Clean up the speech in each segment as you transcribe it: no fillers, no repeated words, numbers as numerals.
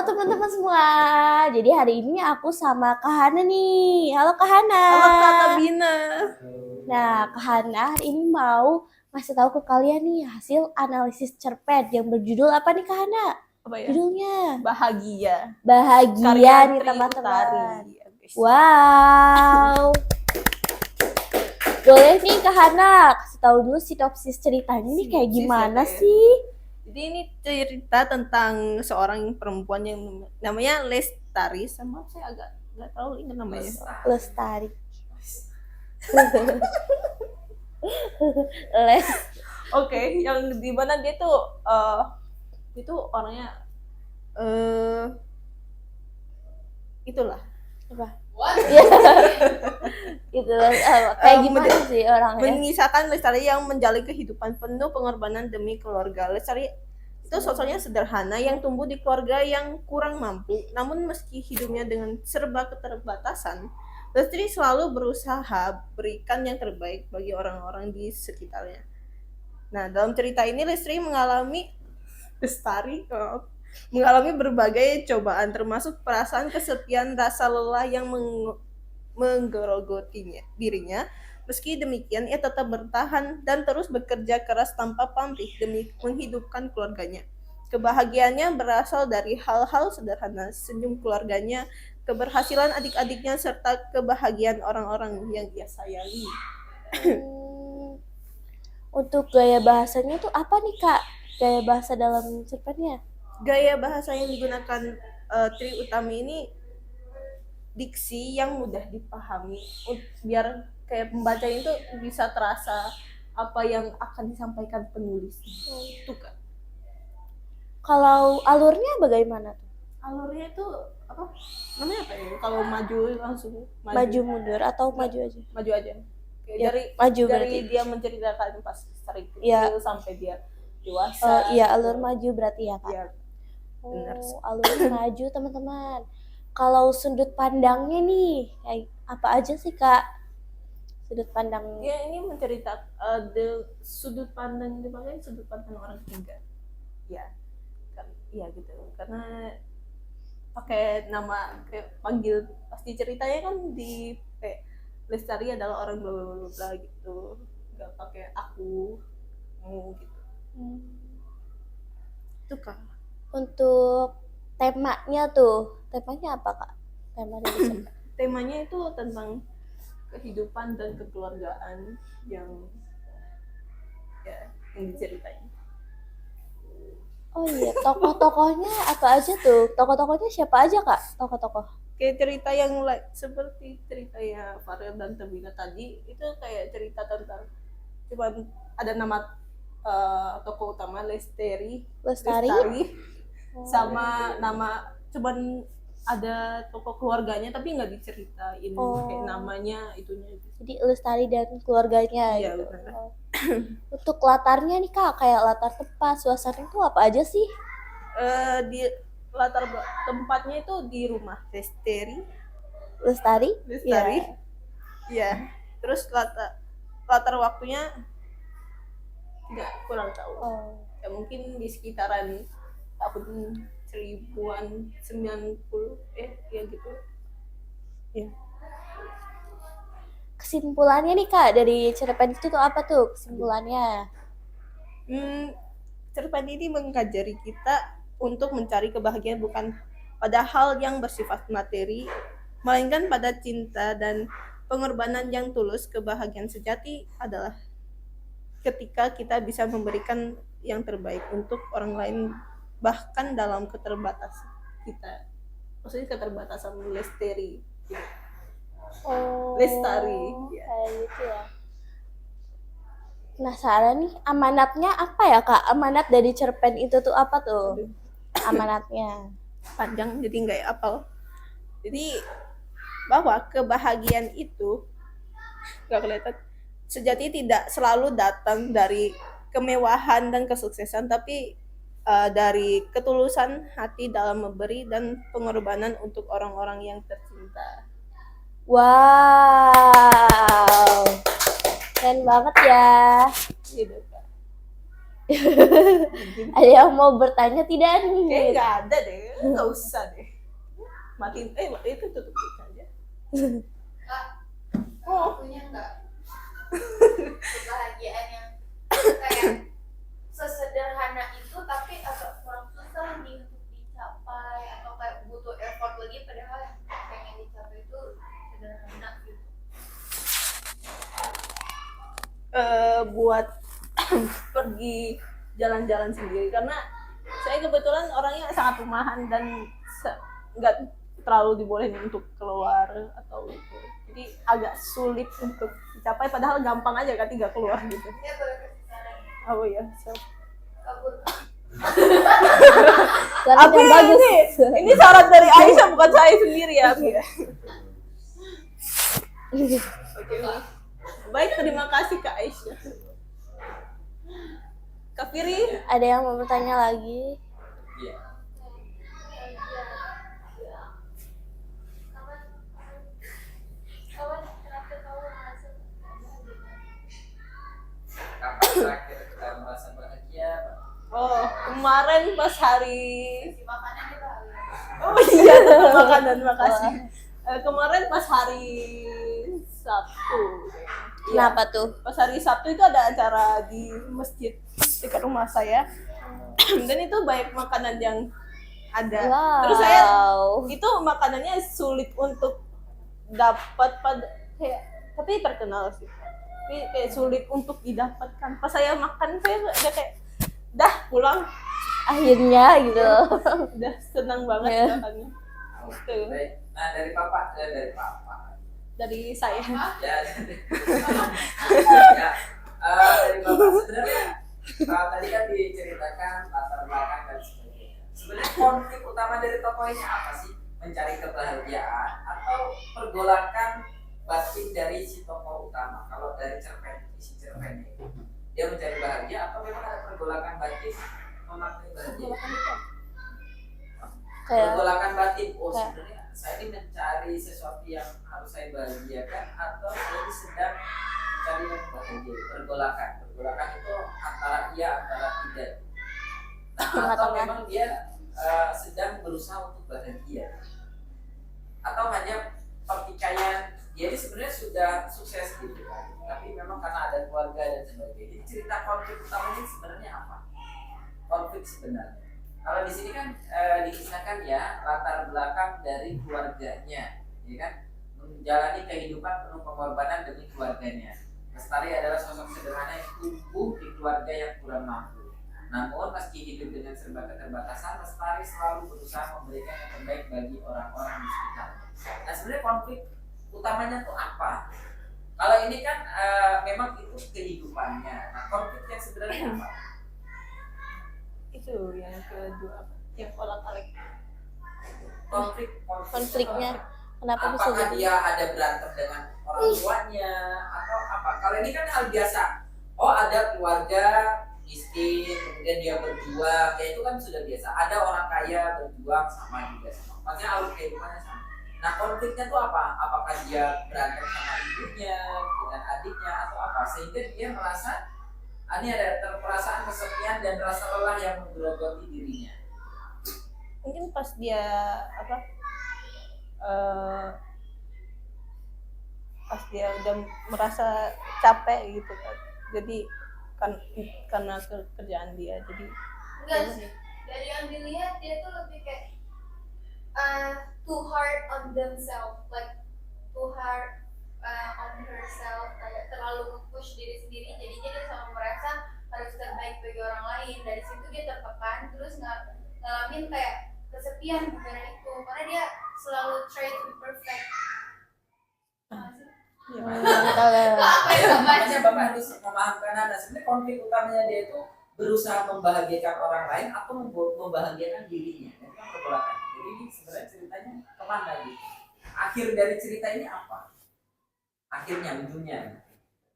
teman-teman semua. Jadi hari ini aku sama Kak Hana nih. Halo Kak Hana. Halo Kak Tabina. Nah, Kak Hana hari ini mau ngasih tahu ke kalian nih hasil analisis cerpen yang berjudul apa nih Kak Hana? Apa ya? Judulnya Bahagia. Bahagia Karya nih Tri teman-teman. Utari. Wow. Boleh nih Kak Hana kasih tahu dulu sinopsis ceritanya nih kayak gimana sih? Jadi ini cerita tentang seorang perempuan yang namanya Lestari, sama saya agak nggak terlalu ingat namanya. Lestari. Oke, yang di mana dia tuh itu orangnya itulah. Apa? Gitu kayak gimana sih orangnya? Mengisahkan Lestari yang menjalin kehidupan penuh pengorbanan demi keluarga. Lestari itu sosoknya sederhana yang tumbuh di keluarga yang kurang mampu, namun meski hidupnya dengan serba keterbatasan, Lestari selalu berusaha berikan yang terbaik bagi orang-orang di sekitarnya. Nah, dalam cerita ini Lestari mengalami berbagai cobaan, termasuk perasaan kesepian, rasa lelah yang menggerogotinya dirinya. Meski demikian, ia tetap bertahan dan terus bekerja keras tanpa pamrih demi menghidupkan keluarganya. Kebahagiaannya berasal dari hal-hal sederhana, senyum keluarganya, keberhasilan adik-adiknya, serta kebahagiaan orang-orang yang ia sayangi. Untuk gaya bahasanya tuh apa nih Kak? Gaya bahasa dalam cerpennya? Gaya bahasa yang digunakan Tri Utami ini diksi yang mudah dipahami, biar kayak pembaca itu bisa terasa apa yang akan disampaikan penulis. Itu kan. Kalau alurnya bagaimana tuh? Alurnya itu apa? Namanya apa ya? Kalau maju langsung maju mundur atau maju aja? Maju aja. Ya, dari maju dari berarti. Dia menceritakan pas dari kecil ya. Sampai dia dewasa. Iya, alur maju berarti ya Kak. Ya, benar. Alur maju teman-teman. Kalau sudut pandangnya nih, kayak apa aja sih Kak? Sudut pandang. Ya, ini menceritakan sudut pandang dipakai sudut pandang orang ketiga. Ya, kan, ya gitu. Karena pakai nama kayak panggil, pasti ceritanya kan di kayak Lestari adalah orang bla bla bla gitu, nggak pakai aku gitu. Itu Kak. Untuk temanya apa Kak? Temanya itu tentang kehidupan dan kekeluargaan yang diceritain. Oh iya, tokoh-tokohnya apa aja tuh? Tokoh-tokohnya siapa aja Kak? Tokoh-tokoh? Kayak cerita yang seperti ceritanya Farel dan Tabina tadi, itu kayak cerita tentang cuman ada nama tokoh utama Lestari. Sama nama, cuman ada tokoh keluarganya tapi nggak diceritain kayak namanya itunya. Jadi Lestari dan keluarganya. Iya, gitu. Untuk latarnya nih Kak, kayak latar tempat, suasana itu apa aja sih? Di latar tempatnya itu di rumah Lestari? Iya. Terus latar waktunya nggak, kurang tahu. Ya mungkin di sekitaran tahun 1090 ya gitu. Ya. Kesimpulannya nih Kak dari cerpen itu tuh apa tuh kesimpulannya? Cerpen ini mengajari kita untuk mencari kebahagiaan bukan pada hal yang bersifat materi, melainkan pada cinta dan pengorbanan yang tulus. Kebahagiaan sejati adalah ketika kita bisa memberikan yang terbaik untuk orang lain, bahkan dalam keterbatasan kita. Maksudnya keterbatasan Lestari. Lestari. Kayak gitu ya. Penasaran nih, amanatnya apa ya Kak? Amanat dari cerpen itu tuh apa tuh? Amanatnya panjang jadi nggak apal. Jadi bahwa kebahagiaan itu nggak kelihatan, sejati tidak selalu datang dari kemewahan dan kesuksesan, tapi dari ketulusan hati dalam memberi dan pengorbanan untuk orang-orang yang tercinta. Wow, keren banget ya. Gitu, Kak. Ada yang mau bertanya tidak Kayaknya nih? nggak ada deh, nggak usah deh. Matiin, itu tutup aja. Kak, Oh, punya nggak kebahagiaan yang kayak sesederhana itu tapi agak kurang susah nih untuk dicapai atau kayak butuh effort lagi padahal yang pengen dicapai itu sederhana gitu. buat pergi jalan-jalan sendiri karena saya kebetulan orangnya sangat rumahan dan nggak terlalu dibolehin untuk keluar atau itu, jadi agak sulit untuk dicapai padahal gampang aja kan tinggal keluar gitu. Saya boleh kasih saran, Oh ya, so. kabur. Saran yang bagus. Ini saran dari Aisyah bukan saya sendiri ya. Oke. Baik, terima kasih Kak Aisyah. Kak Firi, Ada yang mau bertanya lagi? Iya. Kawan, kenapa kau merasa bahagia? Kapan terakhir kita merasa bahagia, Pak? oh kemarin pas hari, Si makanannya bahagia. oh iya tentang makanan, makasih. Kemarin pas hari Sabtu. Iya. Kenapa tuh? Pas hari Sabtu itu ada acara di masjid dekat rumah saya. Dan itu banyak makanan yang ada. Wow. Terus saya itu makanannya sulit untuk dapat pada kayak, tapi terkenal sih. Tapi kayak sulit untuk didapatkan. Pas saya makan saya udah kayak dah pulang, Akhirnya gitu. udah senang banget Ya. makannya. Gitu. Nah, dari Papa, dari Papa. Dari saya. Ya, dari ya, dari Bapak sebenarnya tadi kan diceritakan latar belakang dan sebagainya. Sebenarnya konflik utama dari tokoh ini apa sih? Mencari kebahagiaan atau pergolakan batin dari si tokoh utama? Kalau dari cerpen, isi cerpennya itu, dia mencari bahagia atau memang ada pergolakan batin memaknai bahagia? Kayak Pergolakan batin, oh kayak- sebenarnya saya ini mencari sesuatu yang harus saya bahagiakan atau saya ini sedang mencari yang bahagia. Pergolakan itu antara iya antara tidak. Nah, atau Tengah-tengah. memang dia sedang berusaha untuk bahagia atau hanya pertikaian dia ini sebenarnya sudah sukses gitu kan, tapi memang karena ada keluarga dan sebagainya. Jadi cerita konflik utamanya sebenarnya apa? Konflik sebenarnya kalau di sini kan dikisahkan ya latar belakang dari keluarganya, ya kan, menjalani kehidupan penuh pengorbanan demi keluarganya. Lestari adalah sosok sederhana yang tumbuh di keluarga yang kurang mampu. Namun meski hidup dengan serba keterbatasan, Lestari selalu berusaha memberikan yang terbaik bagi orang-orang di sekitarnya. Nah sebenarnya konflik utamanya tuh apa? Kalau ini kan memang itu kehidupannya. Nah konflik yang sebenarnya apa? Itu yang kedua, yang kolak-alik. konfliknya kenapa bisa Apakah jadi? dia ada berantem dengan orang tuanya atau apa? Kalau ini kan hal biasa. Oh ada keluarga miskin, kemudian dia berjuang, ya itu kan sudah biasa. Ada orang kaya berjuang sama juga sama. Maksudnya alur kehidupannya sama. Nah konfliknya tuh apa? Apakah dia berantem sama ibunya, dengan adiknya atau apa? Sehingga dia merasa ini ada perasaan kesepian dan rasa lelah yang menggerogoti dirinya. Mungkin pas dia apa, pas dia udah merasa capek gitu kan, jadi karena kerjaan dia, jadi Enggak sih, dari yang dilihat dia tuh lebih kayak too hard on themselves, like too hard on herself, kayak terlalu push diri sendiri, jadinya dia selalu merasa harus terbaik bagi orang lain. Dari situ dia tertekan, terus ngalamin kayak kesepian gara itu, karena dia selalu try to be perfect. ya, Apa ya baca? Makanya Bapak harus memahamkan Anda. Sebenarnya konflik utamanya dia itu berusaha membahagiakan orang lain atau membahagiakan dirinya. Itu kan pergolakan. Jadi ini sebenarnya ceritanya kemana gitu? Akhir dari cerita ini apa? Akhirnya, ujungnya.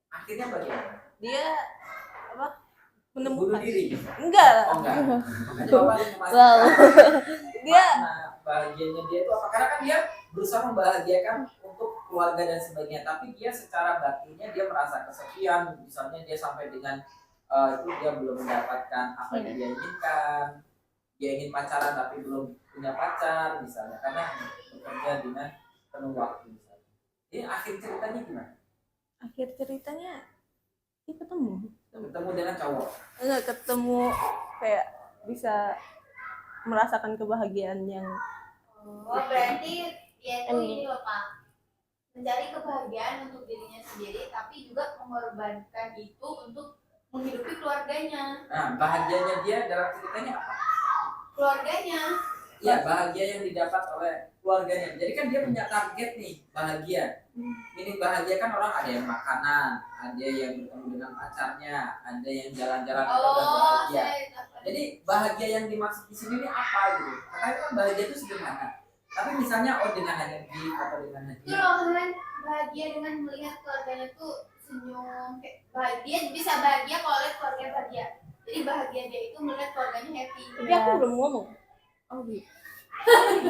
Akhirnya bagaimana? dia apa, Bunuh menemukan diri. enggak lah. Oh enggak. Makanya Bapak harus memastikan Wow. Dia makna bahagianya dia itu apa? Karena kan dia berusaha membahagiakan untuk keluarga dan sebagainya, tapi dia secara batinnya dia merasa kesepian. Misalnya dia sampai dengan itu dia belum mendapatkan apa yang dia inginkan, dia ingin pacaran tapi belum punya pacar misalnya karena bekerja dengan penuh waktu misalnya. Ini akhir ceritanya gimana? Akhir ceritanya dia ketemu Dengan cowok. enggak ketemu, kayak bisa merasakan kebahagiaan yang Oh, berarti ya itu ini loh Pak, mencari kebahagiaan untuk dirinya sendiri tapi juga mengorbankan itu untuk menghidupi keluarganya. Nah, bahagianya dia dalam ceritanya apa? Keluarganya. Ya, bahagia yang didapat oleh keluarganya. Jadi kan dia punya target nih, bahagia. Ini bahagia kan orang ada yang makanan, ada yang bertemu dengan pacarnya, ada yang jalan-jalan itu kan bahagia. Jadi bahagia yang dimaksud di sini ini apa gitu? Karena kan bahagia itu sederhana. Tapi misalnya dengan hanya gift atau dengan Itu hadiah. loh kan bahagia dengan melihat keluarganya tuh senyum, kayak bahagia, bisa bahagia kalau lihat keluarga bahagia. Jadi bahagia dia itu melihat keluarganya happy. tapi aku belum ngomong. Oh gitu.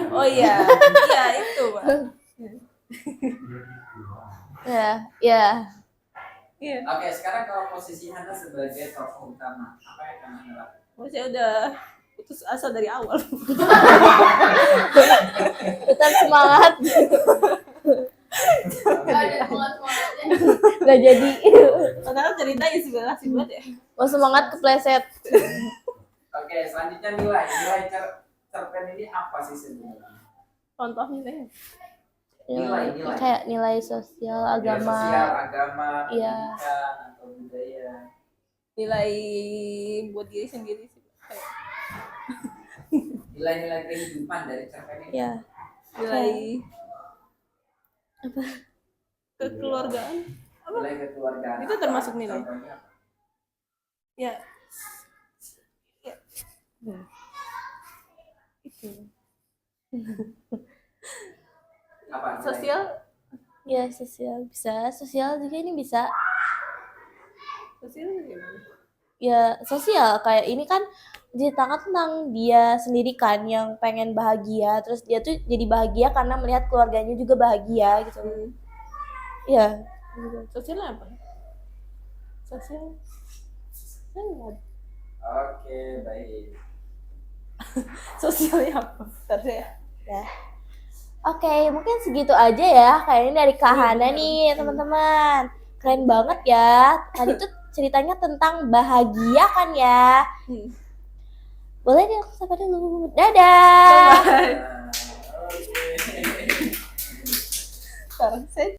Oh iya, iya itu Pak. Ya, ya. Iya. Oke, sekarang kalau posisi Hana sebagai tokoh utama, apa yang akan Hana lakukan? Oh, saya udah putus asa dari awal. Tetap semangat. Gak ada semangat-semangatnya. Gak jadi. Padahal ceritanya sebelah sih buat ya. Mau semangat kepleset. Oke, selanjutnya nilai cerpen ini apa sih sebenarnya? Contohnya deh. Nilai. Kayak nilai sosial, agama. Nilai sosial, agama, Iya. pendidikan atau budaya. Nilai buat diri sendiri sih. Kayak Nilai-nilai kehidupan dari cerpen ini. Ya. nilai kekeluargaan. Nilai kekeluargaan. Itu termasuk nilai. Contohnya apa? Ya. Ya. Itu. Apa? Nilai? Sosial, Ya, sosial bisa. Sosial juga ini bisa. sosial gimana? Ya, sosial kayak ini kan ceritakan tentang dia sendiri kan yang pengen bahagia, terus dia tuh jadi bahagia karena melihat keluarganya juga bahagia gitu. Iya. Sosial apa? Sosial. Sosial. Oke, baik. Sosialnya apa? Bentar ya. Ya. Oke, mungkin segitu aja ya. Kayaknya dari Kak Hana nih, teman-teman. Keren banget ya. Tadi tuh ceritanya tentang bahagia kan ya. Boleh deh aku sapa dulu. Dadah. Oke. Sekarang saya